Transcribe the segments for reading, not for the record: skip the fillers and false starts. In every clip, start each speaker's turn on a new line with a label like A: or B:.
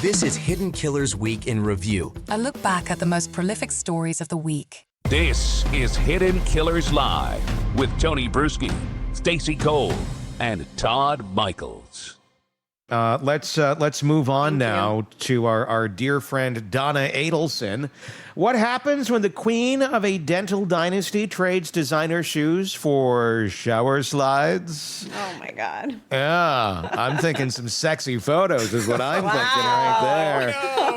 A: This is Hidden Killers Week in Review.
B: A look back at the most prolific stories of the week.
C: This is Hidden Killers Live with Tony Bruschi, Stacey Cole, and Todd Michaels.
D: Let's move on now to our dear friend Donna Adelson. What happens when the queen of a dental dynasty trades designer shoes for shower slides?
E: Oh, my God.
D: Yeah, I'm thinking some sexy photos is what I'm thinking right there.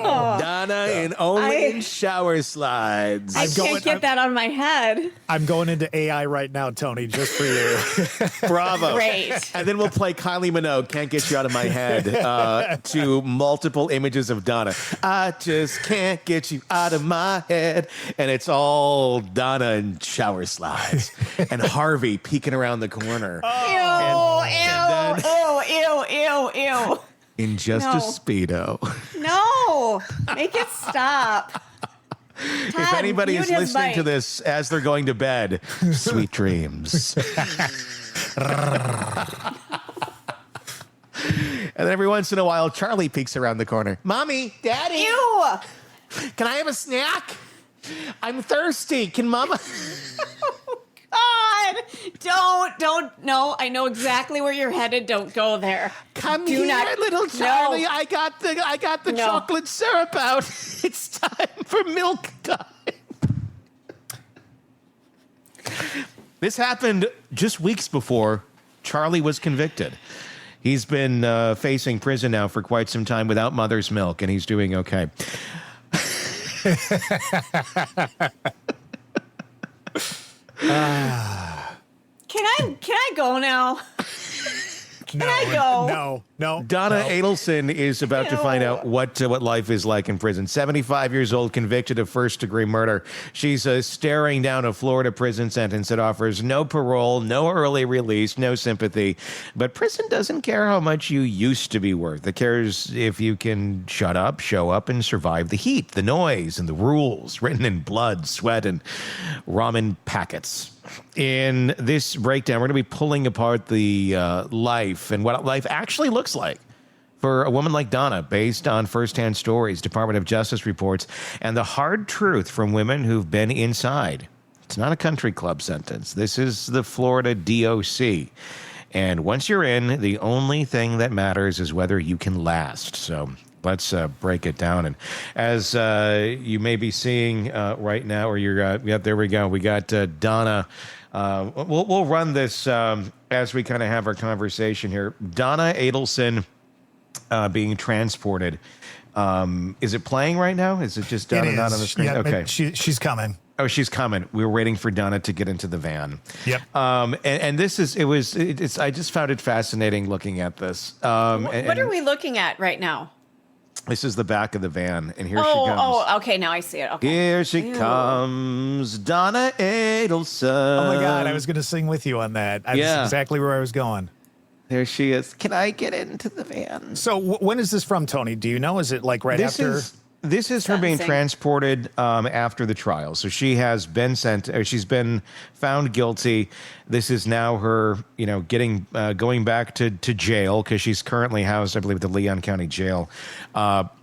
E: No.
D: Donna in shower slides.
E: I can't get that on my head.
F: I'm going into AI right now, Tony, just for you.
D: Bravo.
E: Great.
D: And then we'll play Kylie Minogue, Can't Get You Out of My Head, to multiple images of Donna. I just can't get you out of my head. And it's all Donna in shower slides. And Harvey peeking around the corner.
E: Ew.
D: In just a Speedo.
E: No. Make it stop. Todd,
D: If anybody is listening to this as they're going to bed, sweet dreams. And then every once in a while, Charlie peeks around the corner. Mommy, Daddy.
E: Ew.
D: Can I have a snack? I'm thirsty. Can Mama?
E: God. Don't. No, I know exactly where you're headed. Don't go there.
D: Come
E: Do
D: here,
E: not-
D: little Charlie.
E: No.
D: I got the
E: No.
D: chocolate syrup out. It's time for milk time. This happened just weeks before Charlie was convicted. He's been facing prison now for quite some time without mother's milk, and he's doing okay.
E: Can I go now? Can I go?
F: No.
D: Donna Adelson is about to find out what life is like in prison. 75 years old, convicted of first-degree murder. She's staring down a Florida prison sentence that offers no parole, no early release, no sympathy. But prison doesn't care how much you used to be worth. It cares if you can shut up, show up, and survive the heat, the noise, and the rules written in blood, sweat, and ramen packets. In this breakdown, we're going to be pulling apart the life and what life actually looks like for a woman like Donna, based on firsthand stories, Department of Justice reports, and the hard truth from women who've been inside. It's not a country club sentence. This is the Florida DOC. And once you're in, the only thing that matters is whether you can last. So let's break it down. And as you may be seeing right now, or you're, there we go. We got Donna. We'll run this as we kind of have our conversation here. Donna Adelson being transported. Is it playing right now? Is it just Donna not on the screen?
F: Yeah,
D: okay.
F: She's coming.
D: Oh, she's coming. We were waiting for Donna to get into the van.
F: Yep.
D: And this is, I just found it fascinating looking at this.
E: What are we looking at right now?
D: This is the back of the van, and here she comes.
E: Oh, okay, now I see it. Okay.
D: Here she comes, Donna Adelson.
F: Oh, my God. I was going to sing with you on that. That's exactly where I was going.
D: There she is. Can I get into the van?
F: So when is this from, Tony? Do you know? Is it like right after?
D: This is her being transported after the trial. So she has been she's been found guilty. This is now her, going back to jail because she's currently housed, I believe, at the Leon County Jail,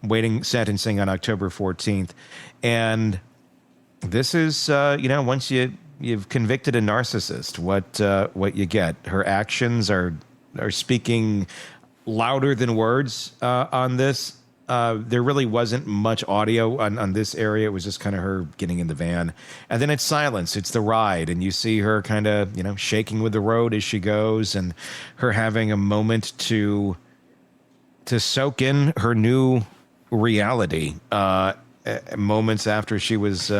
D: waiting sentencing on October 14th. And this is, once you've convicted a narcissist, what you get. Her actions are speaking louder than words on this. There really wasn't much audio on this area. It was just kind of her getting in the van. And then it's silence. It's the ride. And you see her kind of, shaking with the road as she goes, and her having a moment to soak in her new reality moments after she was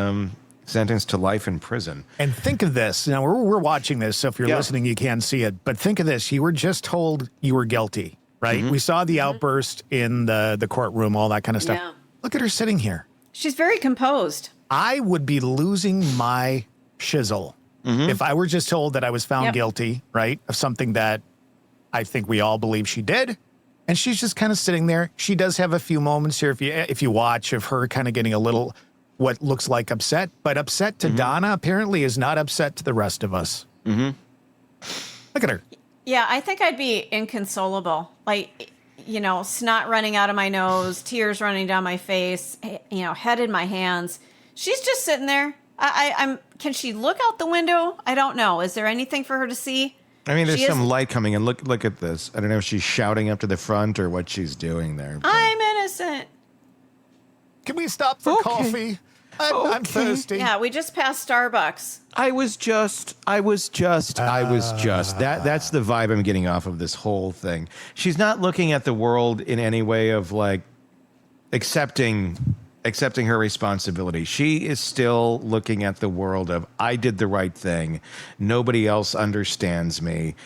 D: sentenced to life in prison.
F: And think of this. Now, we're watching this, so if you're listening, you can't see it. But think of this. You were just told you were guilty. Right? Mm-hmm. We saw the outburst in the courtroom, all that kind of stuff.
E: Yeah.
F: Look at her sitting here.
E: She's very composed.
F: I would be losing my shizzle if I were just told that I was found guilty, right, of something that I think we all believe she did. And she's just kind of sitting there. She does have a few moments here, if you watch, of her kind of getting a little, what looks like upset. But upset to Donna apparently is not upset to the rest of us. Mm-hmm. Look at her.
E: Yeah, I think I'd be inconsolable. Like, snot running out of my nose, tears running down my face, head in my hands. She's just sitting there. Can she look out the window? I don't know. Is there anything for her to see?
D: I mean, there's some light coming in. Look at this. I don't know if she's shouting up to the front or what she's doing there.
E: I'm innocent.
F: Can we stop for coffee? I'm thirsty.
E: Yeah, we just passed Starbucks.
D: I was just. That's the vibe I'm getting off of this whole thing. She's not looking at the world in any way of like accepting her responsibility. She is still looking at the world of, I did the right thing. Nobody else understands me.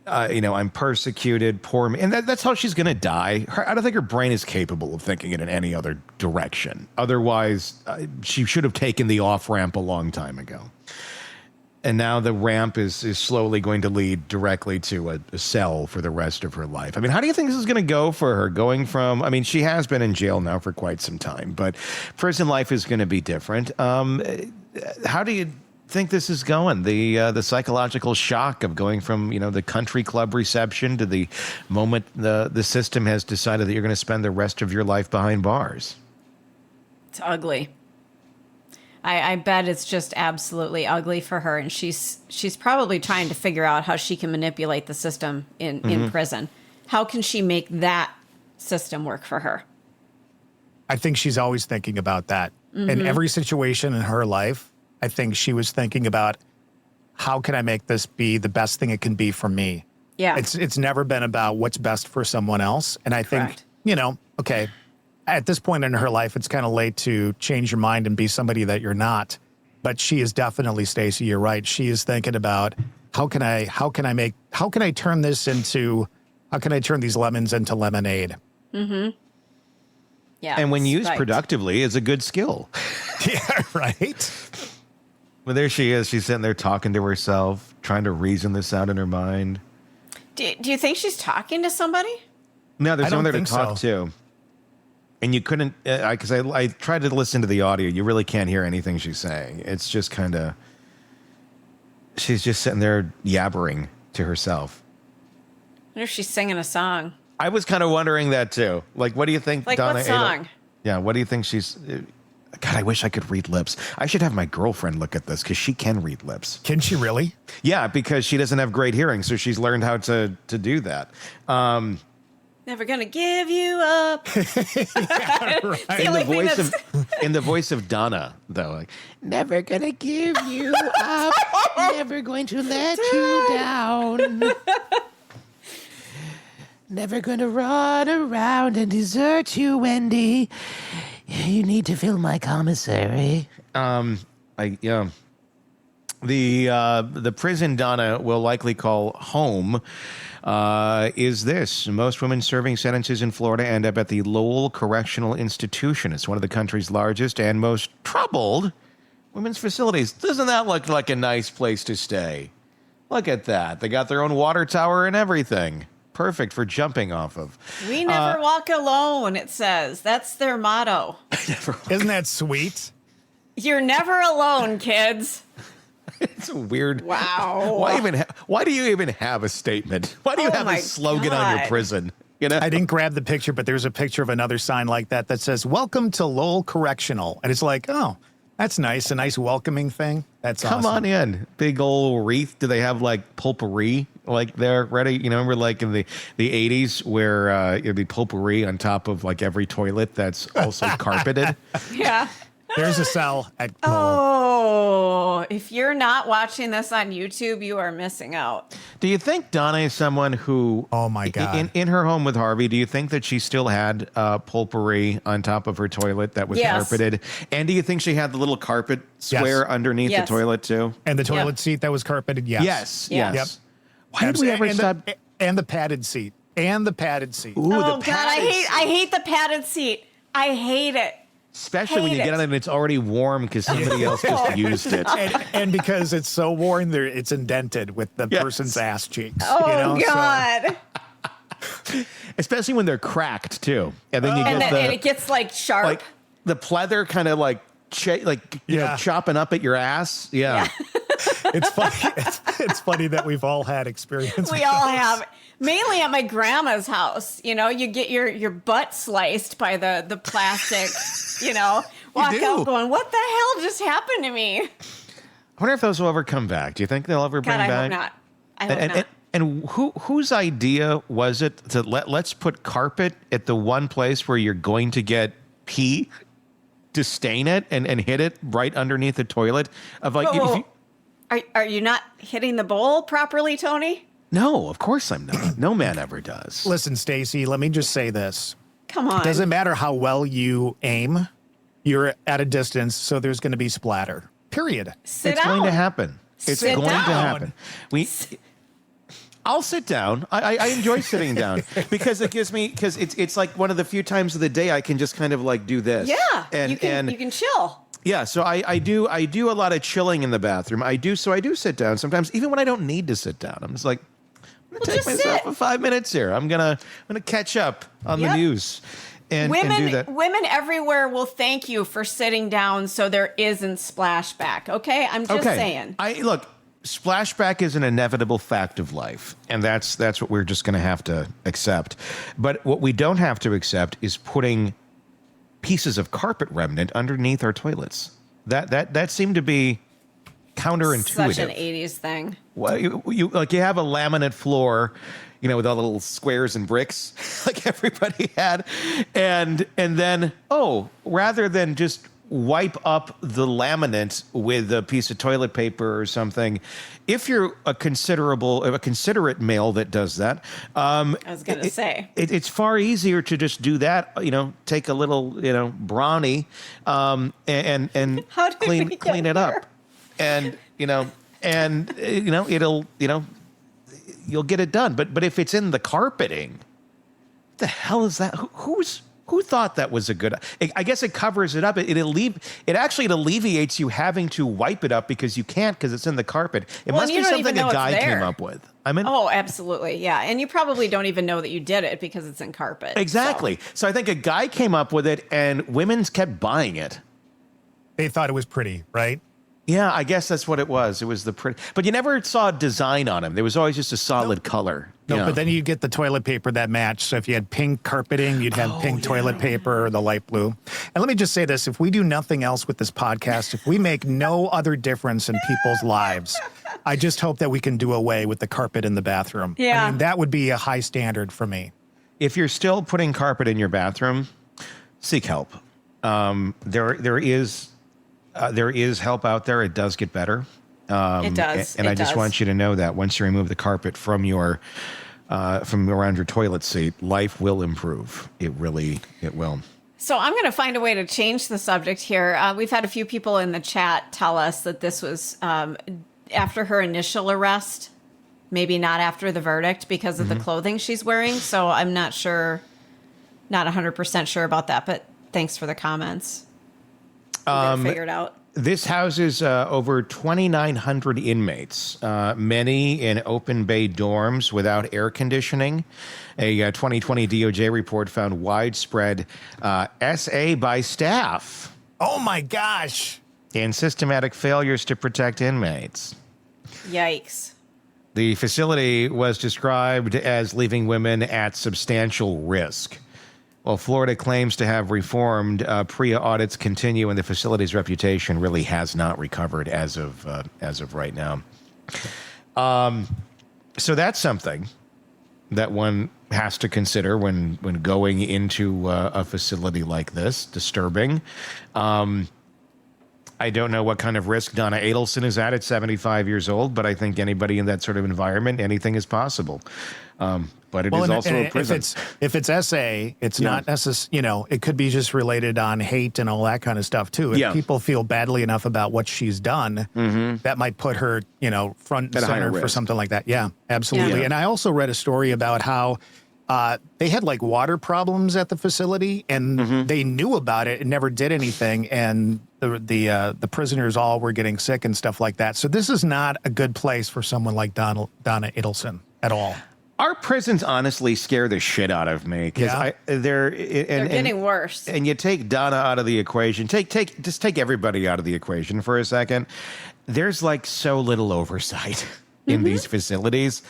D: I'm persecuted, poor me. And that's how she's going to die. I don't think her brain is capable of thinking it in any other direction. Otherwise, she should have taken the off-ramp a long time ago. And now the ramp is slowly going to lead directly to a cell for the rest of her life. I mean, how do you think this is going to go for her? Going from, she has been in jail now for quite some time, but prison life is going to be different. How do you think this is going? The psychological shock of going from, the country club reception to the moment the system has decided that you're going to spend the rest of your life behind bars.
E: It's ugly. I bet it's just absolutely ugly for her, and she's probably trying to figure out how she can manipulate the system in prison. How can she make that system work for her?
F: I think she's always thinking about that. In every situation in her life, I think she was thinking about, how can I make this be the best thing it can be for me?
E: Yeah.
F: It's never been about what's best for someone else. And I think, okay, at this point in her life, it's kind of late to change your mind and be somebody that you're not. But she is definitely, Stacey, you're right. She is thinking about, how can I turn these lemons into lemonade?
E: Mm-hmm. Yeah.
D: And when used productively, is a good skill.
F: Yeah, right.
D: Well, there she is. She's sitting there talking to herself, trying to reason this out in her mind.
E: Do you think she's talking to somebody?
D: No, there's someone there to talk to. And you couldn't, because I tried to listen to the audio. You really can't hear anything she's saying. It's just she's just sitting there yabbering to herself.
E: I wonder if she's singing a song.
D: I was kind of wondering that too. Like, what do you think,
E: like,
D: Donna?
E: What song?
D: Yeah, what do you think she's... God, I wish I could read lips. I should have my girlfriend look at this because she can read lips.
F: Can she really?
D: Yeah, because she doesn't have great hearing, so she's learned how to do that.
E: Never gonna give you up.
F: Yeah, right.
D: In the voice of Donna, though, like, never gonna give you up, never going to let you down, never gonna run around and desert you, Wendy. You need to fill my commissary. The prison Donna will likely call home is this. Most women serving sentences in Florida end up at the Lowell Correctional Institution. It's one of the country's largest and most troubled women's facilities. Doesn't that look like a nice place to stay? Look at that. They got their own water tower and everything. Perfect for jumping off of.
E: We never walk alone, it says. That's their motto.
F: Isn't that sweet?
E: You're never alone, kids.
D: It's a weird.
E: Wow.
D: Why do you even have a statement? Why do you have a slogan on your prison?
F: I didn't grab the picture, but there's a picture of another sign like that says, "Welcome to Lowell Correctional." And it's like, oh, that's nice. A nice welcoming thing. That's awesome.
D: Come on in. Big old wreath. Do they have like potpourri like there ready? Remember like in the 80s where it'd be potpourri on top of like every toilet that's also carpeted?
E: Yeah.
F: There's a cell at
E: Oh, if you're not watching this on YouTube, you are missing out.
D: Do you think Donna is someone who...
F: Oh, my God.
D: In her home with Harvey, do you think that she still had potpourri on top of her toilet that was carpeted? And do you think she had the little carpet square underneath the toilet, too?
F: And the toilet seat that was carpeted? Yes.
D: Yes.
F: Yep.
D: Why did we ever stop...
F: And the padded seat.
D: Ooh,
E: oh, God, I hate the padded seat. I hate it.
D: Especially when you get on it and it's already warm because somebody else just used it.
F: And because it's so worn, it's indented with the person's ass cheeks.
E: Oh, God.
D: So. Especially when they're cracked, too. And then
E: and it gets, like, sharp.
D: Like, the pleather kind of, like chopping up at your ass. Yeah.
F: It's funny. It's funny that we've all had experience.
E: We all have. Mainly at my grandma's house. You know, you get your butt sliced by the plastic, walk out going, what the hell just happened to me?
D: I wonder if those will ever come back. Do you think they'll ever bring
E: God,
D: back?
E: I hope not. I hope not.
D: And whose idea was it to let's put carpet at the one place where you're going to get pee to stain it and hit it right underneath the toilet? Of like,
E: Whoa. Are you not hitting the bowl properly, Tony?
D: No, of course I'm not. No man ever does.
F: Listen, Stacy, let me just say this.
E: Come on.
F: It doesn't matter how well you aim. You're at a distance, so there's going to be splatter. Period.
E: Sit
D: It's
E: down.
D: going to happen. It's
E: Sit
D: going to
E: down.
D: happen. I'll sit down. I enjoy sitting down because it gives me, because it's like one of the few times of the day I can just kind of like do this.
E: Yeah,
D: and
E: you can chill.
D: Yeah, so I do a lot of chilling in the bathroom. I do sit down sometimes, even when I don't need to sit down. I'm just like, I'm gonna take myself
E: sit.
D: 5 minutes here. I'm gonna catch up on the news. And do that.
E: Women everywhere will thank you for sitting down so there isn't splashback. Okay, I'm just saying.
D: Look. Splashback is an inevitable fact of life, and that's what we're just going to have to accept. But what we don't have to accept is putting pieces of carpet remnant underneath our toilets. That seemed to be counterintuitive.
E: Such an 80s thing.
D: Well, you have a laminate floor, with all the little squares and bricks like everybody had, and then rather than just wipe up the laminate with a piece of toilet paper or something, if you're a considerate male that does that,
E: I was going to say
D: it's far easier to just do that. Take a little brownie and clean it up, and it'll you'll get it done. But if it's in the carpeting, what the hell is that? Who thought that was a good? I guess it covers it up. It alleviates you having to wipe it up because you can't because it's in the carpet. It must be something a guy came up with.
E: Oh, absolutely, yeah. And you probably don't even know that you did it because it's in carpet.
D: Exactly. So I think a guy came up with it, and women's kept buying it.
F: They thought it was pretty, right?
D: Yeah, I guess that's what it was. It was the pretty, but you never saw a design on them. There was always just a solid color.
F: No, but then you get the toilet paper that matched. So if you had pink carpeting, you'd have pink toilet paper or the light blue. And let me just say this. If we do nothing else with this podcast, if we make no other difference in people's lives, I just hope that we can do away with the carpet in the bathroom.
E: Yeah.
F: I mean, that would be a high standard for me.
D: If you're still putting carpet in your bathroom, seek help. There is help out there. It does get better.
E: It does.
D: And I just want you to know that once you remove the carpet from around your toilet seat, life will improve. It will.
E: So I'm going to find a way to change the subject here. We've had a few people in the chat tell us that this was after her initial arrest, maybe not after the verdict because of the clothing she's wearing. So I'm not 100% sure about that, but thanks for the comments. We'll figure it out.
D: This houses over 2,900 inmates, many in open bay dorms without air conditioning. A 2020 DOJ report found widespread SA by staff.
F: Oh, my gosh.
D: And systematic failures to protect inmates.
E: Yikes.
D: The facility was described as leaving women at substantial risk. Well, Florida claims to have reformed. PREA audits continue, and the facility's reputation really has not recovered as of right now. So that's something that one has to consider when going into a facility like this. Disturbing. I don't know what kind of risk Donna Adelson is at 75 years old, but I think anybody in that sort of environment, anything is possible. But it is also a prison.
F: If it's SA, it's not necessarily, it could be just related on hate and all that kind of stuff too. If people feel badly enough about what she's done, that might put her, front and center for something like that. Yeah, absolutely.
E: Yeah.
F: And I also read a story about how they had like water problems at the facility, and they knew about it and never did anything. And the prisoners all were getting sick and stuff like that. So this is not a good place for someone like Donna Adelson at all.
D: Our prisons honestly scare the shit out of me because they're
E: getting worse.
D: And you take Donna out of the equation, take everybody out of the equation for a second. there's like so little oversight in these facilities.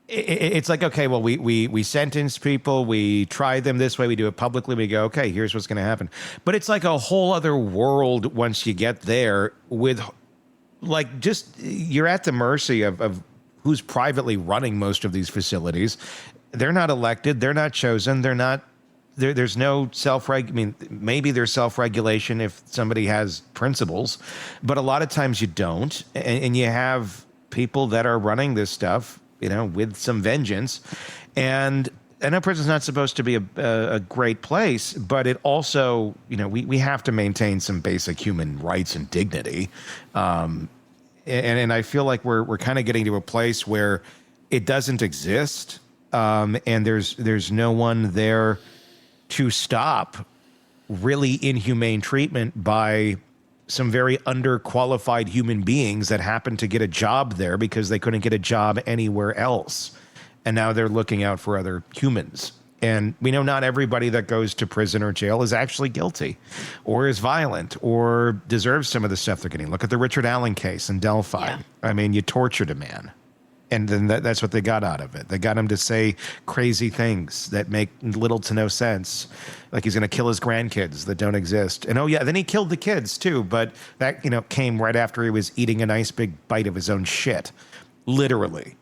D: It's like, okay, well, we sentence people, we try them this way, we do it publicly, we go, okay, here's what's going to happen. But it's like a whole other world once you get there with, like, just you're at the mercy of who's privately running most of these facilities. They're not elected, they're not chosen, they're not. There's no I mean, maybe there's self-regulation if somebody has principles, but a lot of times you don't, and you have people that are running this stuff, you know, with some vengeance. And I know prison's not supposed to be a great place, but it also, you know, we have to maintain some basic human rights and dignity. And I feel like we're kind of getting to a place where it doesn't exist, and there's no one there to stop really inhumane treatment by some very underqualified human beings that happen to get a job there because they couldn't get a job anywhere else. And now they're looking out for other humans. And we know not everybody that goes to prison or jail is actually guilty or is violent or deserves some of the stuff they're getting. Look at the Richard Allen case in Delphi.
E: Yeah.
D: I mean, you tortured a man. And then that's what they got out of it. They got him to say crazy things that make little to no sense. Like he's going to kill his grandkids that don't exist. And, oh, yeah, then he killed the kids, too. But that, you know, came right after he was eating a nice big bite of his own shit, literally.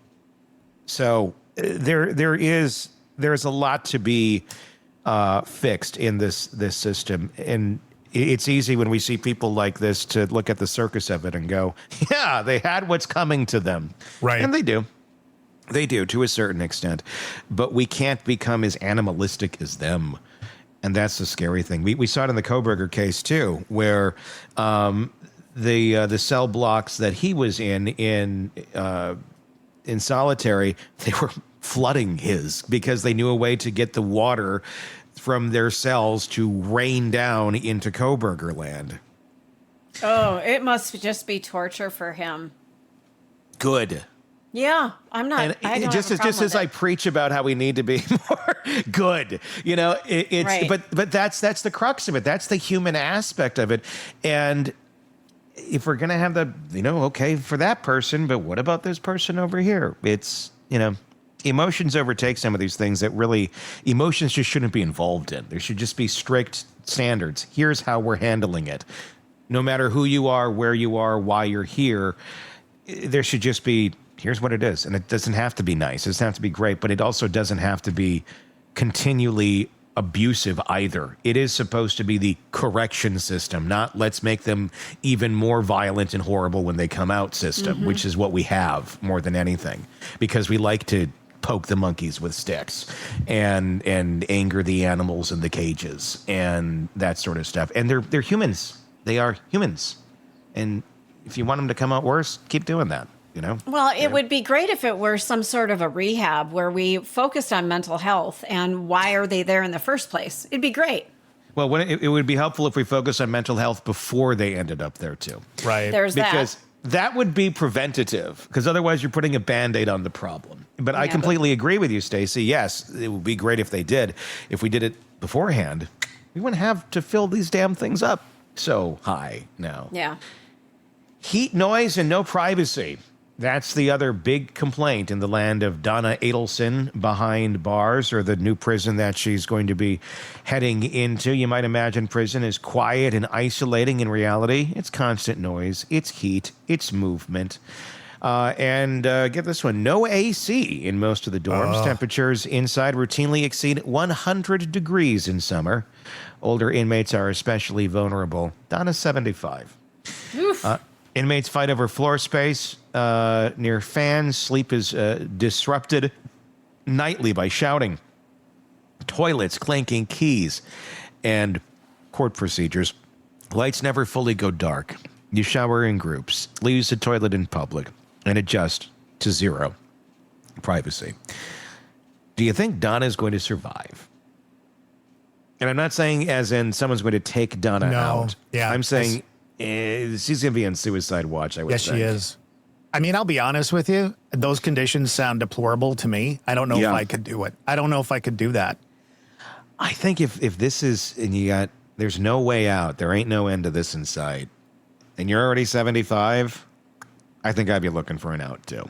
D: So there's a lot to be fixed in this system. And it's easy when we see people like this to look at the circus of it and go, yeah, they had what's coming to them.
F: Right.
D: And they do. They do to a certain extent. But we can't become as animalistic as them. And that's the scary thing. We saw it in the Kohberger case, too, where the cell blocks that he was in solitary, they were flooding his because they knew a way to get the water from their cells to rain down into Kohberger land.
E: Oh, it must just be torture for him.
D: Good.
E: Yeah, I'm not.
D: And
E: I don't
D: just
E: have a problem
D: as
E: with
D: I
E: it.
D: preach about how we need to be more good, you know, it's
E: Right.
D: but that's the crux of it. That's the human aspect of it. And if we're gonna have the, you know, okay for that person, but what about this person over here? It's, you know, emotions overtake some of these things that really emotions just shouldn't be involved in. There should just be strict standards. Here's how we're handling it. No matter who you are, where you are, why you're here, there should just be, here's what it is. And it doesn't have to be nice. It doesn't have to be great, but it also doesn't have to be continually abusive either. It is supposed to be the correction system, not let's make them even more violent and horrible when they come out system, which is what we have more than anything, because we like to poke the monkeys with sticks and anger the animals in the cages and that sort of stuff. And they're humans. They are humans. And if you want them to come out worse, keep doing that, you know?
E: Well, it would be great if it were some sort of a rehab where we focused on mental health and why are they there in the first place. It'd be great.
D: Well, it would be helpful if we focus on mental health before they ended up there, too.
F: Right.
E: There's
D: Because
E: that.
D: that would be preventative, because otherwise you're putting a Band-Aid on the problem. But I
E: Yeah,
D: completely agree with you, Stacey. Yes, it would be great if they did. If we did it beforehand, we wouldn't have to fill these damn things up so high now.
E: Yeah.
D: Heat, noise, and no privacy. That's the other big complaint in the land of Donna Adelson behind bars, or the new prison that she's going to be heading into. You might imagine prison is quiet and isolating. In reality, it's constant noise, it's heat, it's movement. And get this one, no AC in most of the dorms. Temperatures inside routinely exceed 100 degrees in summer. Older inmates are especially vulnerable. Donna's 75. Inmates fight over floor space near fans. Sleep is disrupted nightly by shouting, toilets clanking keys, and court procedures. Lights never fully go dark. You shower in groups, use the toilet in public, and adjust to zero privacy. Do you think Donna is going to survive? And I'm not saying as in someone's going to take Donna out.
F: Yeah,
D: I'm saying she's going to be on suicide watch, I would
F: Yes,
D: think.
F: she is. I mean, I'll be honest with you. Those conditions sound deplorable to me. I don't know if I could do it. I don't know if I could do that.
D: I think if this is, and you got, there's no way out, there ain't no end to this in sight, and you're already 75, I think I'd be looking for an out too.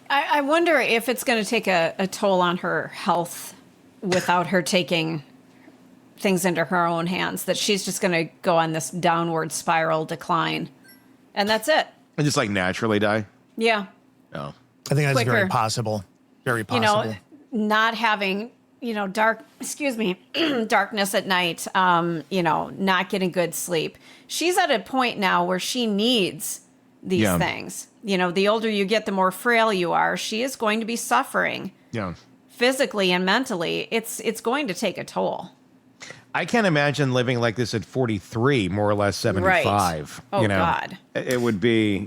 E: I wonder if it's going to take a toll on her health without her taking things into her own hands, that she's just going to go on this downward spiral decline. And that's it.
D: And just like naturally die?
E: Yeah.
D: Oh.
F: I think that's
E: Quicker.
F: very possible. Very possible.
E: You know, not having, darkness at night, not getting good sleep. She's at a point now where she needs these things. The older you get, the more frail you are. She is going to be suffering physically and mentally. It's going to take a toll.
D: I can't imagine living like this at 43, more or less 75.
E: Right. Oh, God.
D: It would be,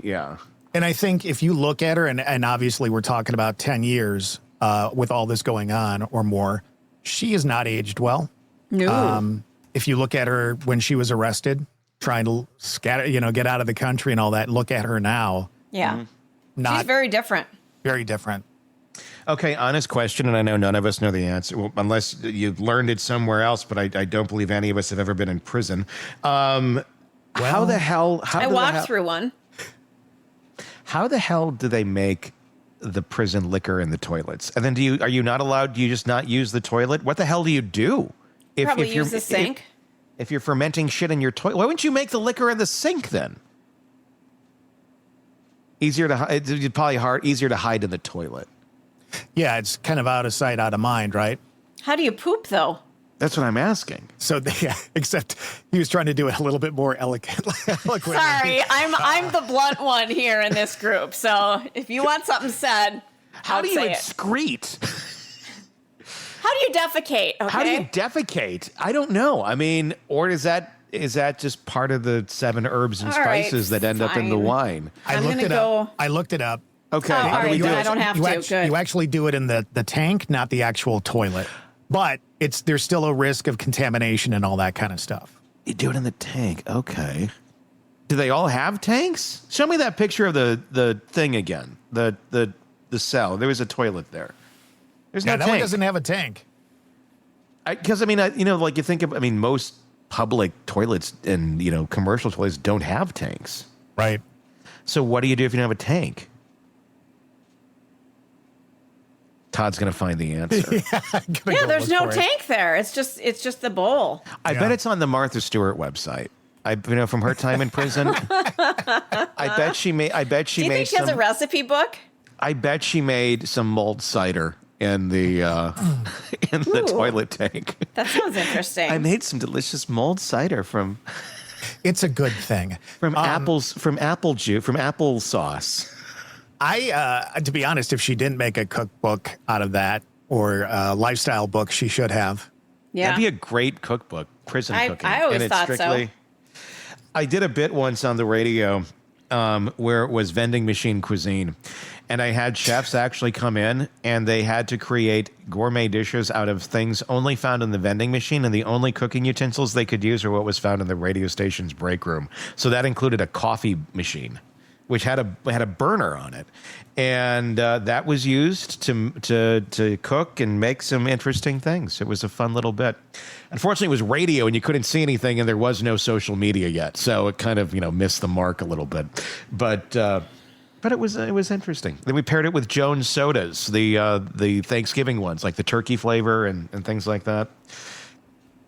F: And I think if you look at her, and obviously we're talking about 10 years with all this going on or more, she has not aged well.
E: No.
F: If you look at her when she was arrested, trying to scatter, get out of the country and all that, look at her now.
E: Yeah.
F: Not
E: She's very different.
F: very different.
D: Okay, honest question, and I know none of us know the answer, unless you've learned it somewhere else, but I don't believe any of us have ever been in prison. How the hell...
E: I walked through one.
D: How the hell do they make the prison liquor in the toilets? And then are you not allowed, do you just not use the toilet? What the hell do you do?
E: Probably use the sink.
D: If you're fermenting shit in your toilet, why wouldn't you make the liquor in the sink then? Easier to hide in the toilet.
F: Yeah, it's kind of out of sight, out of mind, right?
E: How do you poop, though?
D: That's what I'm asking.
F: So, except he was trying to do it a little bit more eloquently.
E: Sorry, I'm the blunt one here in this group. So if you want something said,
D: how do you excrete?
E: How do you defecate? Okay?
D: How do you defecate? I don't know. I mean, or is that just part of the 7 herbs and spices that end up in the wine?
F: I looked it up.
D: Okay.
E: Oh,
D: How do we do it?
E: I don't have to. Good.
F: You actually do it in the tank, not the actual toilet. But there's still a risk of contamination and all that kind of stuff.
D: You do it in the tank. Okay. Do they all have tanks? Show me that picture of the thing again. The cell. There was a toilet there. There's no
F: that
D: tank.
F: one doesn't have a tank.
D: Because like you think of, most public toilets and commercial toilets don't have tanks.
F: Right.
D: So what do you do if you don't have a tank? Todd's going to find the answer.
E: There's no tank there. It's just the bowl.
D: I bet it's on the Martha Stewart website. From her time in prison. I bet she made. Do you
E: think she has a recipe book?
D: I bet she made some mulled cider in the toilet tank.
E: That sounds interesting.
D: I made some delicious mulled cider from.
F: It's a good thing.
D: From apple sauce.
F: To be honest, if she didn't make a cookbook out of that or a lifestyle book, she should have.
E: Yeah.
D: That'd be a great cookbook, prison cooking.
E: I always thought so.
D: I did a bit once on the radio where it was vending machine cuisine. And I had chefs actually come in and they had to create gourmet dishes out of things only found in the vending machine. And the only cooking utensils they could use are what was found in the radio station's break room. So that included a coffee machine, which had a burner on it, and that was used to cook and make some interesting things. It was a fun little bit. Unfortunately, it was radio, and you couldn't see anything, and there was no social media yet, so it kind of missed the mark a little bit. But it was interesting. Then we paired it with Jones sodas, the Thanksgiving ones, like the turkey flavor and things like that.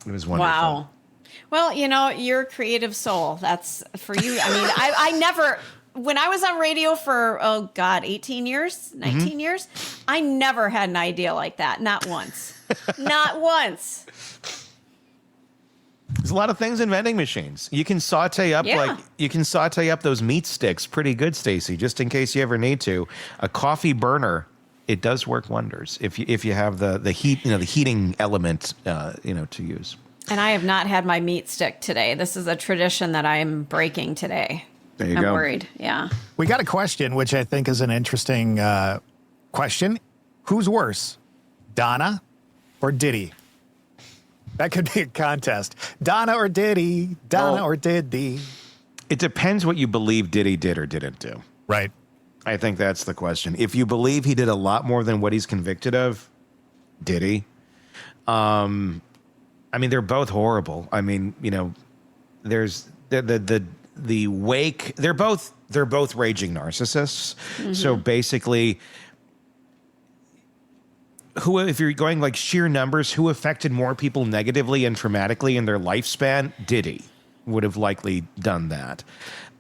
D: It was wonderful. Wow.
E: Well, you're a creative soul. That's for you. I mean, I never. When I was on radio for, 18 years, 19 years, I never had an idea like that. Not once. Not once.
D: There's a lot of things in vending machines. You can saute up those meat sticks pretty good, Stacy, just in case you ever need to. A coffee burner, it does work wonders if you have the heat, the heating element, to use.
E: And I have not had my meat stick today. This is a tradition that I'm breaking today.
D: There you
E: I'm
D: go.
E: worried. Yeah.
F: We got a question, which I think is an interesting question. Who's worse, Donna or Diddy? That could be a contest. Donna or Diddy? Donna or Diddy?
D: It depends what you believe Diddy did or didn't do.
F: Right.
D: I think that's the question. If you believe he did a lot more than what he's convicted of, Diddy. They're both horrible. There's the the wake. They're both raging narcissists. So basically, if you're going like sheer numbers, who affected more people negatively and traumatically in their lifespan? Diddy would have likely done that.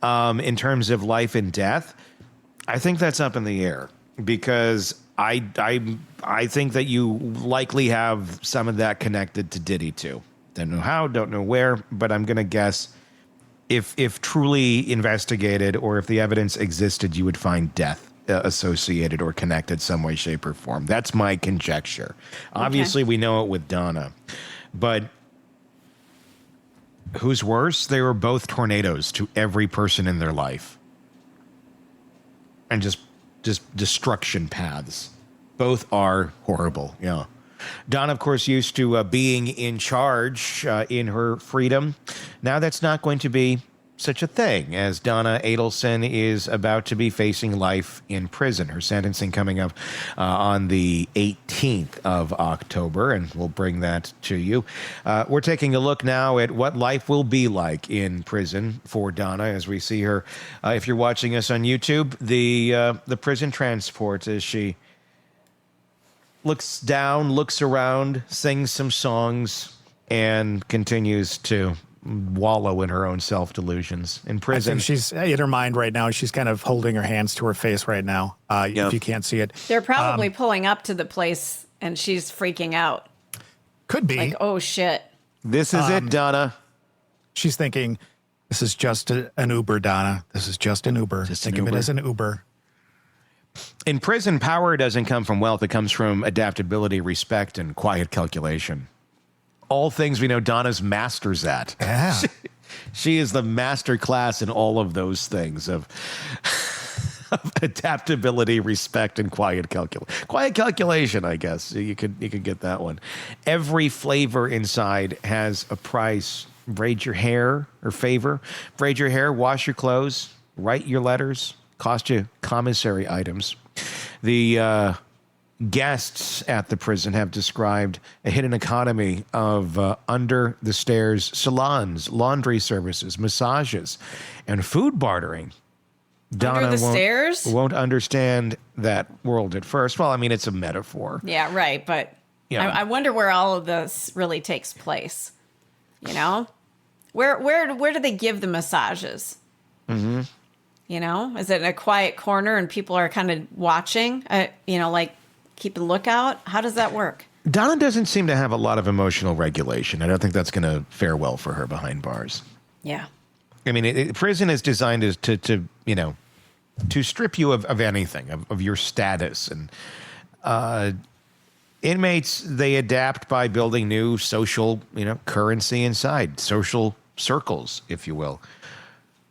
D: In terms of life and death, I think that's up in the air, because I think that you likely have some of that connected to Diddy too. Don't know how, don't know where, but I'm going to guess if truly investigated, or if the evidence existed, you would find death associated or connected some way, shape, or form. That's my conjecture. Okay. Obviously, we know it with Donna, but who's worse? They were both tornadoes to every person in their life, and just destruction paths. Both are horrible. Yeah. Donna, of course, used to being in charge in her freedom. Now that's not going to be such a thing, as Donna Adelson is about to be facing life in prison. Her sentencing coming up on the 18th of October, and we'll bring that to you. We're taking a look now at what life will be like in prison for Donna as we see her. If you're watching us on YouTube, the prison transport as she looks down, looks around, sings some songs, and continues to wallow in her own self-delusions in prison.
F: I think she's in her mind right now. She's kind of holding her hands to her face right now, if you can't see it.
E: They're probably pulling up to the place, and she's freaking out.
F: Could be.
E: Like, oh, shit.
D: This is it, Donna.
F: She's thinking, this is just an Uber, Donna. This is just an Uber. Think of it as an Uber.
D: In prison, power doesn't come from wealth. It comes from adaptability, respect, and quiet calculation. All things we know Donna's masters at.
F: Yeah.
D: She is the master class in all of those things of adaptability, respect, and quiet calculation. Quiet calculation, I guess. You could get that one. Every flavor inside has a price. Braid your hair or favor. Braid your hair, wash your clothes, write your letters, cost you commissary items. The guests at the prison have described a hidden economy of under-the-stairs salons, laundry services, massages, and food bartering. Donna won't understand that world at first. Well, I mean, it's a metaphor.
E: Yeah, right. But yeah. I wonder where all of this really takes place. You know? Where do they give the massages? Mm-hmm. You know? Is it in a quiet corner and people are kind of watching? Like keep a lookout? How does that work?
D: Donna doesn't seem to have a lot of emotional regulation. I don't think that's going to fare well for her behind bars.
E: Yeah.
D: I mean, prison is designed to strip you of anything, of your status. And inmates, they adapt by building new social, currency inside, social circles, if you will.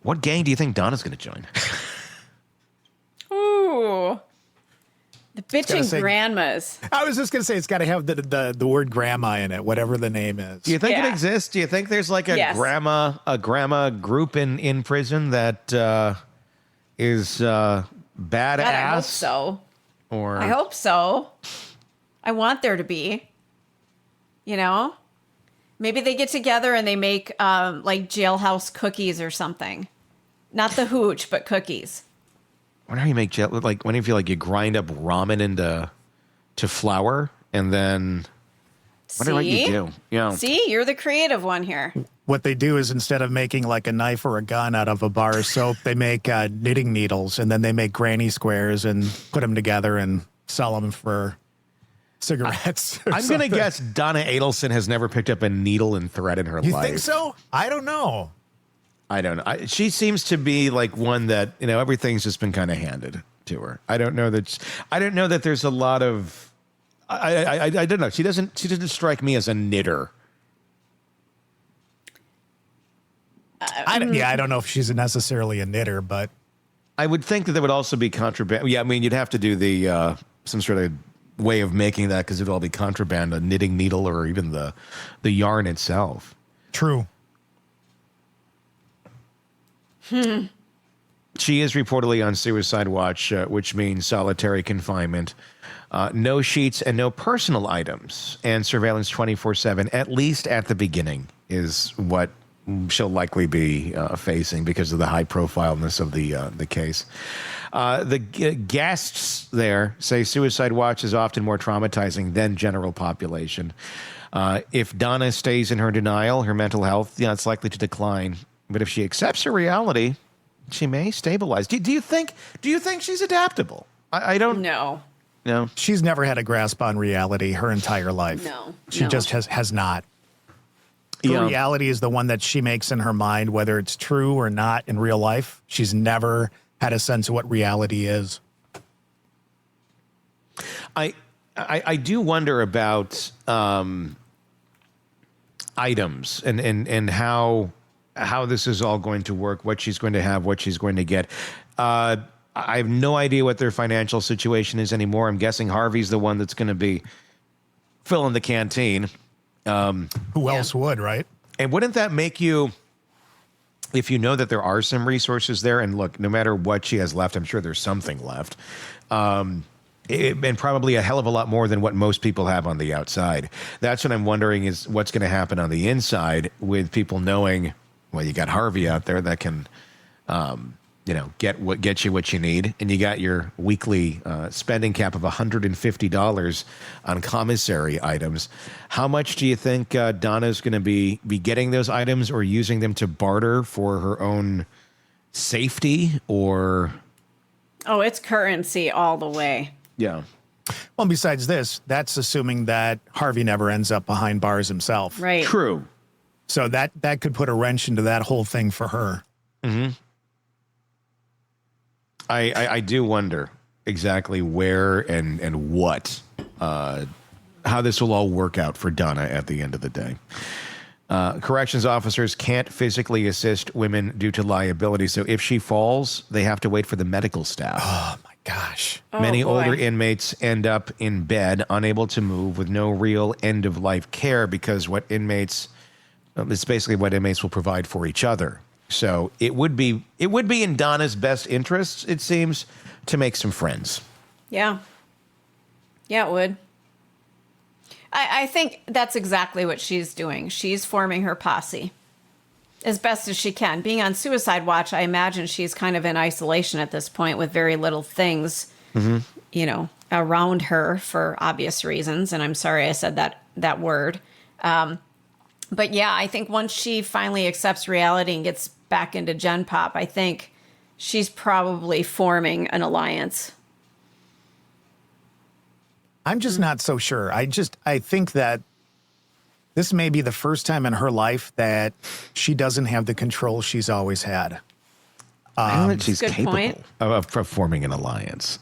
D: What gang do you think Donna's going to join?
E: Ooh. The bitching grandmas.
F: I was just going to say it's got to have the word grandma in it, whatever the name is.
D: Do you think it exists? Do you think there's like a grandma group in prison that is badass?
E: God, I hope so. I hope so. I want there to be. Maybe they get together and they make like jailhouse cookies or something. Not the hooch, but cookies.
D: I wonder how you make you grind up ramen into flour and then wonder what you do. Yeah.
E: See, you're the creative one here.
F: What they do is instead of making like a knife or a gun out of a bar of soap, they make knitting needles, and then they make granny squares and put them together and sell them for cigarettes.
D: I'm going to guess Donna Adelson has never picked up a needle and thread in her life.
F: You think so? I don't know.
D: I don't know. She seems to be like one that, everything's just been kind of handed to her. I don't know that there's a lot of, I don't know. She doesn't strike me as a knitter.
F: I don't know if she's necessarily a knitter, but
D: I would think that there would also be contraband. Yeah. I mean, you'd have to do the, some sort of way of making that, because it'd all be contraband, a knitting needle or even the yarn itself.
F: True.
D: She is reportedly on suicide watch, which means solitary confinement, no sheets and no personal items, and surveillance 24/7, at least at the beginning, is what she'll likely be facing because of the high profileness of the case. The guests there say suicide watch is often more traumatizing than general population. If Donna stays in her denial, her mental health, it's likely to decline. But if she accepts her reality, she may stabilize. Do you think she's adaptable? I don't
E: No.
D: No.
F: She's never had a grasp on reality her entire life.
E: No.
F: She just has not. Her reality is the one that she makes in her mind, whether it's true or not in real life. She's never had a sense of what reality is.
D: I do wonder about items and how this is all going to work, what she's going to have, what she's going to get. I have no idea what their financial situation is anymore. I'm guessing Harvey's the one that's going to be filling the canteen.
F: Who else would, right?
D: And wouldn't that make you, if you know that there are some resources there, and look, no matter what she has left, I'm sure there's something left, and probably a hell of a lot more than what most people have on the outside. That's what I'm wondering is what's going to happen on the inside with people knowing, well, you got Harvey out there that can, get you what you need, and you got your weekly spending cap of $150 on commissary items. How much do you think Donna's going to be getting those items or using them to barter for her own safety? Or
E: it's currency all the way.
D: Yeah.
F: Well, besides this, that's assuming that Harvey never ends up behind bars himself.
E: Right.
D: True.
F: So that could put a wrench into that whole thing for her.
D: Mm-hmm. I do wonder exactly where and what, how this will all work out for Donna at the end of the day. Corrections officers can't physically assist women due to liability. So if she falls, they have to wait for the medical staff.
F: Oh, my gosh.
D: Many older inmates end up in bed, unable to move, with no real end-of-life care because it's basically what inmates will provide for each other. So it would be in Donna's best interests, it seems, to make some friends.
E: Yeah. Yeah, it would. I think that's exactly what she's doing. She's forming her posse as best as she can. Being on suicide watch, I imagine she's kind of in isolation at this point with very little things, around her for obvious reasons. And I'm sorry I said that word. But yeah, I think once she finally accepts reality and gets back into Gen Pop, I think she's probably forming an alliance.
F: I'm just not so sure. I think that this may be the first time in her life that she doesn't have the control she's always had.
D: I know that she's
E: Good
D: capable
E: point.
D: of forming an alliance,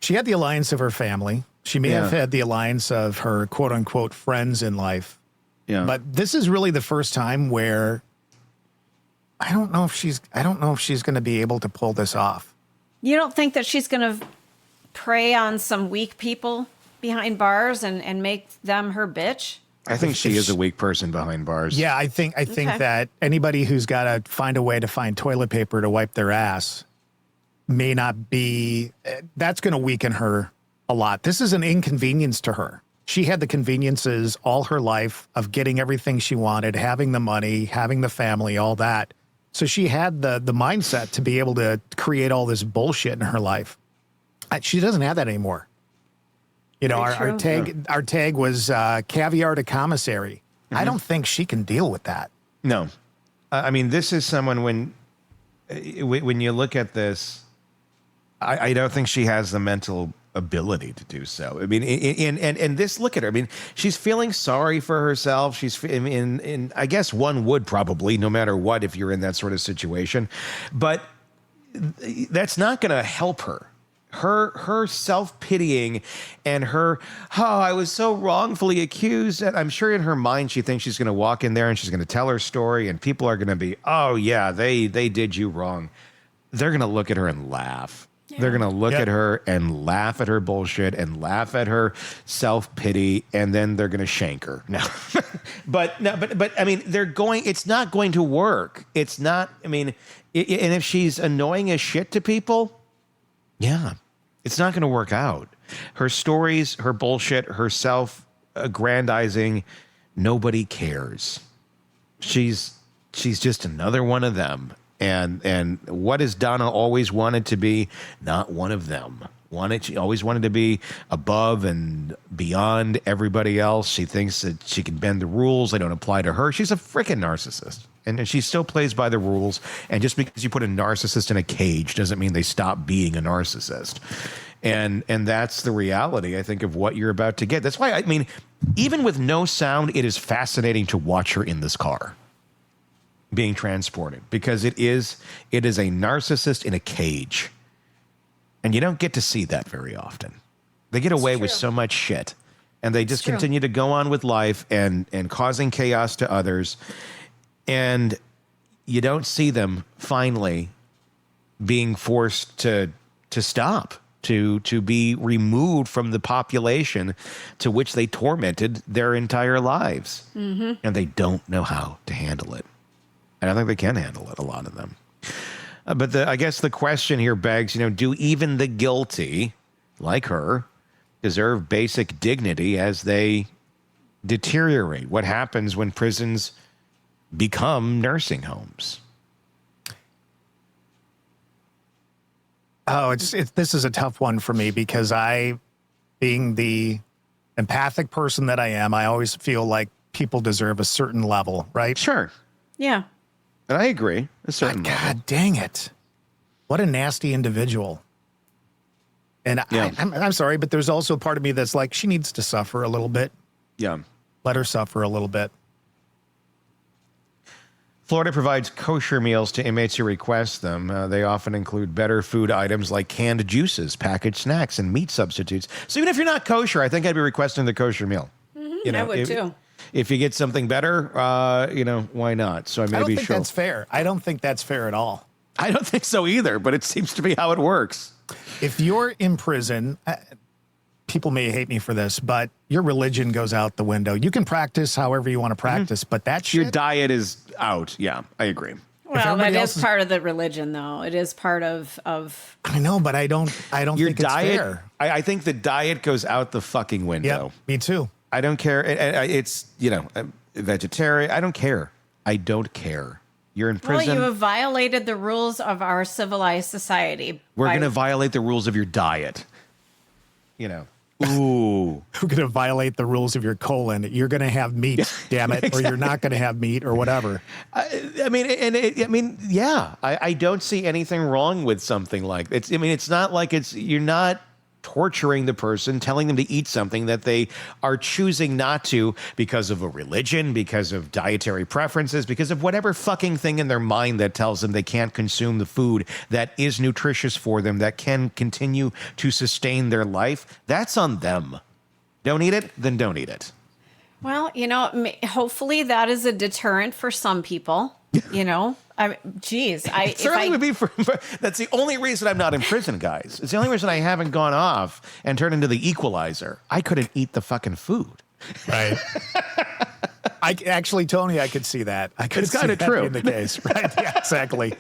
F: She had the alliance of her family. She may have had the alliance of her quote unquote friends in life.
D: Yeah.
F: But this is really the first time where I don't know if she's going to be able to pull this off.
E: You don't think that she's going to prey on some weak people behind bars and make them her bitch?
D: I think she is a weak person behind bars.
F: Yeah, I think that anybody who's got to find a way to find toilet paper to wipe their ass may not be, that's going to weaken her a lot. This is an inconvenience to her. She had the conveniences all her life of getting everything she wanted, having the money, having the family, all that. So she had the mindset to be able to create all this bullshit in her life. She doesn't have that anymore. Our tag was caviar to commissary. Mm-hmm. I don't think she can deal with that.
D: No. I mean, this is someone when you look at this, I don't think she has the mental ability to do so. I mean, and this, look at her. I mean, she's feeling sorry for herself. I guess one would probably, no matter what, if you're in that sort of situation, but that's not going to help her. Her self-pitying and her, I was so wrongfully accused. And I'm sure in her mind, she thinks she's going to walk in there and she's going to tell her story and people are going to be, oh yeah, they did you wrong. They're going to look at her and laugh. Yeah. They're going to look at her and laugh at her bullshit and laugh at her self-pity. And then they're going to shank her. But I mean, it's not going to work. It's not, I mean, and if she's annoying as shit to people, yeah, it's not going to work out. Her stories, her bullshit, her self-aggrandizing, nobody cares. she's just another one of them. And what has Donna always wanted to be? Not one of them. She always wanted to be above and beyond everybody else. She thinks that she can bend the rules. They don't apply to her. She's a freaking narcissist. And she still plays by the rules. And just because you put a narcissist in a cage doesn't mean they stop being a narcissist. And that's the reality, I think, of what you're about to get. That's why, I mean, even with no sound, it is fascinating to watch her in this car being transported, because it is a narcissist in a cage. And you don't get to see that very often. They get away with so much shit, and they just continue to go on with life and causing chaos to others. And you don't see them finally being forced to stop, to be removed from the population to which they tormented their entire lives. Mm-hmm. And they don't know how to handle it. And I think they can handle it, a lot of them. But I guess the question here begs, do even the guilty, like her, deserve basic dignity as they deteriorate? What happens when prisons become nursing homes?
F: Oh, this is a tough one for me, because being the empathic person that I am, I always feel like people deserve a certain level, right?
D: Sure.
E: Yeah.
D: And I agree. A certain level.
F: God dang it. What a nasty individual. And
D: Yeah.
F: I'm sorry, but there's also a part of me that's like, she needs to suffer a little bit.
D: Yeah.
F: Let her suffer a little bit.
D: Florida provides kosher meals to inmates who request them. They often include better food items like canned juices, packaged snacks, and meat substitutes. So even if you're not kosher, I think I'd be requesting the kosher meal.
E: Mm-hmm, I would too.
D: If you get something better, why not? So I
F: don't think that's fair. I don't think that's fair at all.
D: I don't think so either, but it seems to be how it works.
F: If you're in prison, people may hate me for this, but your religion goes out the window. You can practice however you want to practice, but that shit...
D: Your diet is out. Yeah, I agree.
E: Well, that is part of the religion, though. It is part of...
F: I know, but I don't
D: your
F: think
D: diet,
F: it's fair.
D: I think the diet goes out the fucking window.
F: Yeah, me too.
D: I don't care. It's, vegetarian. I don't care. I don't care. You're in prison.
E: Well, you have violated the rules of our civilized society.
D: We're going to violate the rules of your diet. Ooh.
F: We're going to violate the rules of your colon. You're going to have meat, damn it,
D: exactly.
F: Or you're not going to have meat or whatever.
D: I don't see anything wrong with something like it's. It's not like you're not torturing the person, telling them to eat something that they are choosing not to because of a religion, because of dietary preferences, because of whatever fucking thing in their mind that tells them they can't consume the food that is nutritious for them, that can continue to sustain their life. That's on them. Don't eat it, then don't eat it.
E: Well, hopefully that is a deterrent for some people.
D: It certainly would be for that's the only reason I'm not in prison, guys. It's the only reason I haven't gone off and turned into the equalizer. I couldn't eat the fucking food.
F: Right. Tony, I could see that.
D: It's kind of true.
F: In the case, right? Yeah, exactly.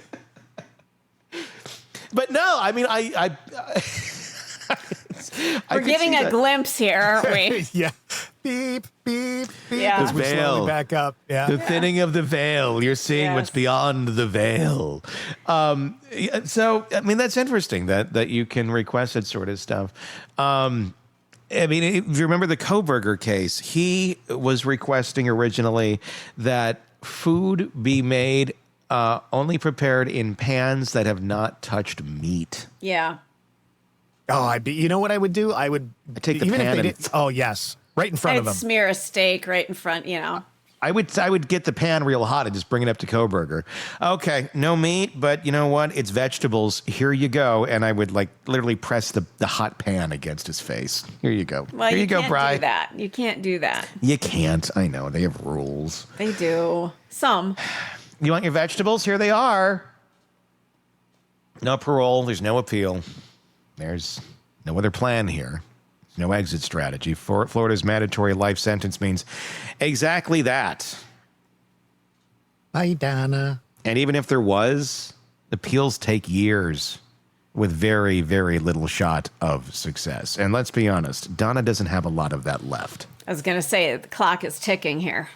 D: But no,
E: we're getting a glimpse here, aren't we?
F: Yeah. Beep, beep, beep.
E: Yeah.
F: As we slowly back up. Yeah.
D: The thinning of the veil. You're seeing what's beyond the veil. That's interesting that you can request that sort of stuff. If you remember the Kohberger case, he was requesting originally that food be made only prepared in pans that have not touched meat.
E: Yeah.
F: Oh, you know what I would do? I'd
D: take the pan and...
F: Oh, yes. Right in front of them.
E: Smear a steak right in front,
D: I would get the pan real hot and just bring it up to Kohberger. Okay, no meat, but you know what? It's vegetables. Here you go. And I would literally press the hot pan against his face. Here you go.
E: Well,
D: Here you go, Bri.
E: You can't do that.
D: You can't. I know. They have rules.
E: They do. Some.
D: You want your vegetables? Here they are. No parole. There's no appeal. There's no other plan here. No exit strategy. Florida's mandatory life sentence means exactly that.
F: Bye, Donna.
D: And even if there was, appeals take years with very, very little shot of success. And let's be honest, Donna doesn't have a lot of that left.
E: I was going to say, the clock is ticking here.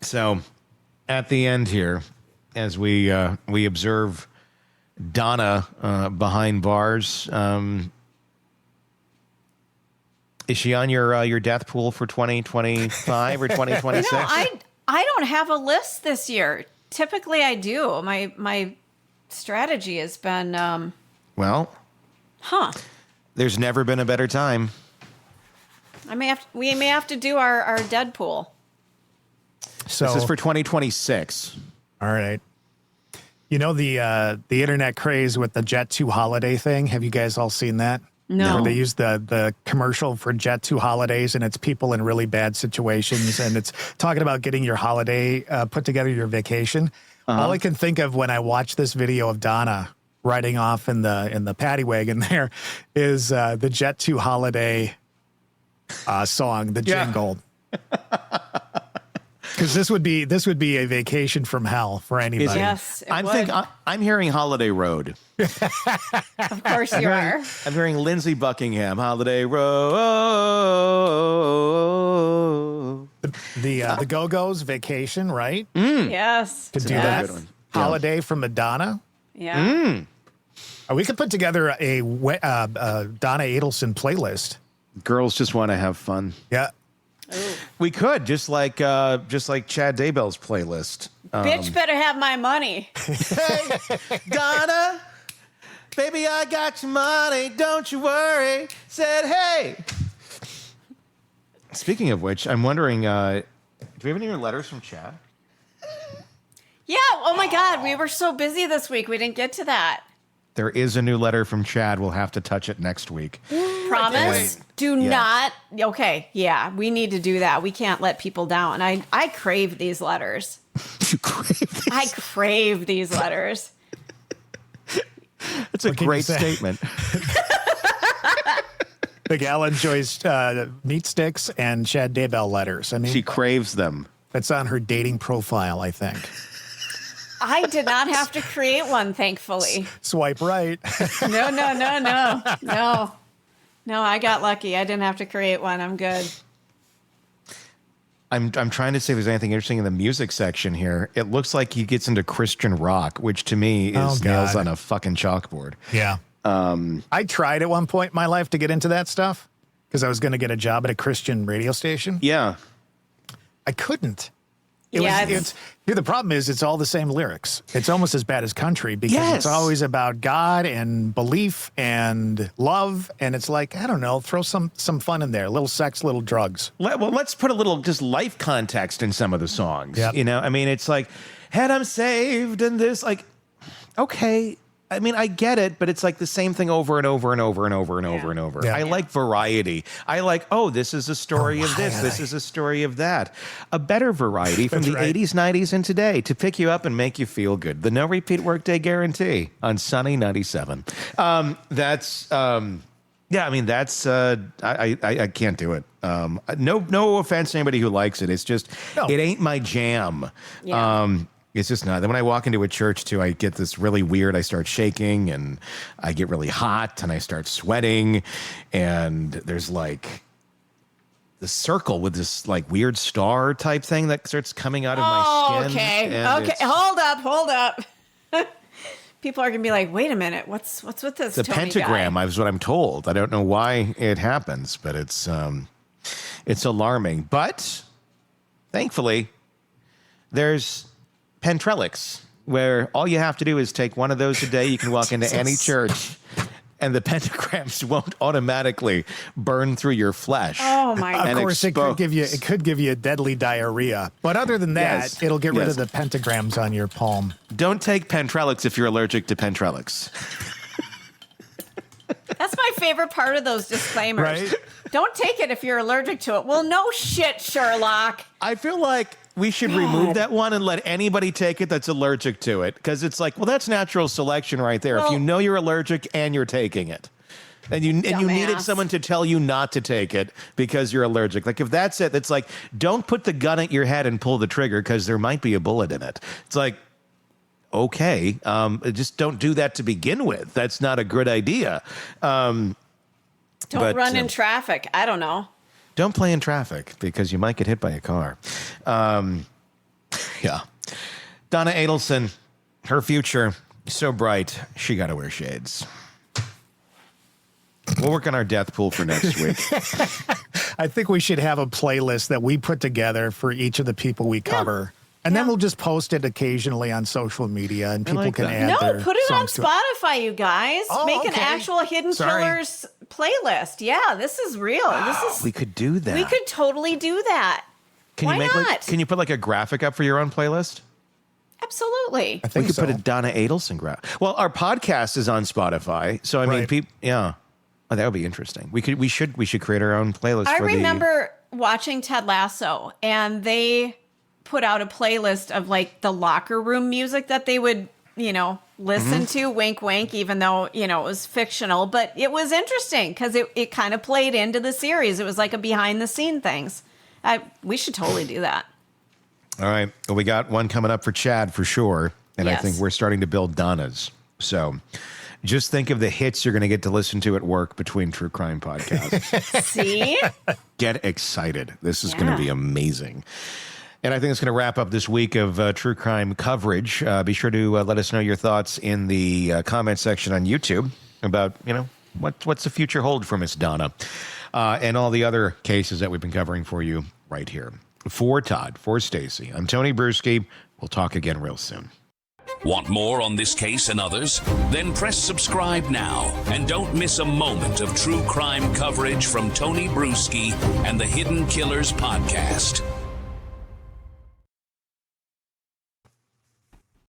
D: So at the end here, as we observe Donna behind bars, is she on your death pool for 2025 or 2026?
E: I don't have a list this year. Typically, I do. My strategy has been
D: There's never been a better time.
E: We may have to do our Deadpool.
F: So
D: This is for 2026.
F: all right. You know the internet craze with the Jet 2 holiday thing? Have you guys all seen that?
E: No.
F: Where they use the commercial for Jet 2 holidays, and it's people in really bad situations, and it's talking about getting your holiday put together, your vacation. All I can think of when I watch this video of Donna riding off in the paddy wagon there is the Jet 2 holiday song, the jingle. Because this would be a vacation from hell for anybody.
E: Yes, it would.
D: I'm hearing Holiday Road.
E: Of course you are.
D: I'm hearing Lindsey Buckingham, Holiday Road.
F: The Go-Go's Vacation, right?
E: Yes.
F: Could do
E: Yes.
F: that. Holiday from Madonna.
E: Yeah.
F: We could put together a Donna Adelson playlist.
D: Girls just want to have fun.
F: Yeah.
D: We could just like Chad Daybell's playlist.
E: Bitch better have my money.
D: Hey, Donna, baby, I got your money. Don't you worry. Said, hey. Speaking of which, I'm wondering, do we have any more letters from Chad?
E: Yeah. Oh my God. We were so busy this week. We didn't get to that.
D: There is a new letter from Chad. We'll have to touch it next week.
E: Promise? Do not. Okay. Yeah. We need to do that. We can't let people down. I crave these letters.
D: You crave these.
E: I crave these letters.
D: That's a great statement.
F: The gal enjoys meat sticks and Chad Daybell letters. I mean,
D: She craves them.
F: that's on her dating profile, I think.
E: I did not have to create one, thankfully.
F: Swipe right.
E: No. No, I got lucky. I didn't have to create one. I'm good.
D: I'm trying to see if there's anything interesting in the music section here. It looks like he gets into Christian rock, which to me is nails on a fucking chalkboard.
F: Yeah. I tried at one point in my life to get into that stuff because I was going to get a job at a Christian radio station.
D: Yeah.
F: I couldn't. The problem is it's all the same lyrics. It's almost as bad as country because it's always about God and belief and love. And it's like, I don't know, throw some fun in there. A little sex, little drugs.
D: Well, let's put a little just life context in some of the songs.
F: Yep.
D: You know, I mean, it's like, and I'm saved and this, like, okay. I mean, I get it, but it's like the same thing over and over and over and over and over and over.
F: Yeah.
D: I like variety. I like, this is a story of this. This is a story of that. A better variety from the 80s, 90s, and today to pick you up and make you feel good. The no repeat workday guarantee on Sunny 97. I can't do it. No offense to anybody who likes it. It's just, It ain't my jam.
E: Yeah.
D: It's just not. Then when I walk into a church too, I get this really weird. I start shaking and I get really hot and I start sweating. And there's like the circle with this like weird star type thing that starts coming out of my skin.
E: Okay. Hold up. People are gonna be like, wait a minute, what's with this?
D: The
E: Tony
D: pentagram
E: guy?
D: is what I'm told. I don't know why it happens, but it's alarming. But thankfully, there's Pentrellix, where all you have to do is take one of those a day. You can walk into any church, and the pentagrams won't automatically burn through your flesh.
E: Oh my God!
F: Of course, it could give you a deadly diarrhea. But other than that, it'll get rid of the pentagrams on your palm.
D: Don't take Pentrellix if you're allergic to Pentrellix.
E: That's my favorite part of those disclaimers.
F: Right?
E: Don't take it if you're allergic to it. Well, no shit, Sherlock.
D: I feel like we should remove that one and let anybody take it that's allergic to it. Because it's like, well, that's natural selection right there. If you know you're allergic and you're taking it. And you needed someone to tell you not to take it because you're allergic. Like, if that's it, it's like, don't put the gun at your head and pull the trigger because there might be a bullet in it. It's like, okay, just don't do that to begin with. That's not a good idea.
E: Don't run in traffic. I don't know.
D: Don't play in traffic because you might get hit by a car. Yeah. Donna Adelson, her future so bright, she got to wear shades. We'll work on our death pool for next week.
F: I think we should have a playlist that we put together for each of the people we cover. And then we'll just post it occasionally on social media, and people can add their
E: put it on
F: songs to it.
E: Spotify, you guys.
F: Oh,
E: Make an
F: okay.
E: actual Hidden Killers playlist. Yeah, this is real. This is
D: We could do that.
E: we could totally do that.
D: Can
E: Why
D: you make
E: not?
D: can you put like a graphic up for your own playlist?
E: Absolutely.
F: I
D: We
F: think
D: could
F: so.
D: put a Donna Adelson graphic. Well, our podcast is on Spotify, so I mean,
F: Right.
D: people, yeah. Oh, that would be interesting. We should create our own playlist.
E: I
D: for
E: remember watching Ted Lasso, and they put out a playlist of like the locker room music that they would, listen to, wink, wink, even though, it was fictional. But it was interesting because it kind of played into the series. It was like a behind the scene things. We should totally do that.
D: All right. Well, we got one coming up for Chad for sure. And I
E: Yes.
D: think we're starting to build Donna's. So just think of the hits you're going to get to listen to at work between true crime podcasts.
E: See?
D: Get excited. This is going
E: Yeah.
D: to be amazing. And I think it's going to wrap up this week of true crime coverage. Be sure to let us know your thoughts in the comment section on YouTube about, what's the future hold for Miss Donna and all the other cases that we've been covering for you right here. For Todd, for Stacy, I'm Tony Bruschi. We'll talk again real soon.
C: Want more on this case and others? Then press subscribe now and don't miss a moment of true crime coverage from Tony Bruschi and the Hidden Killers podcast.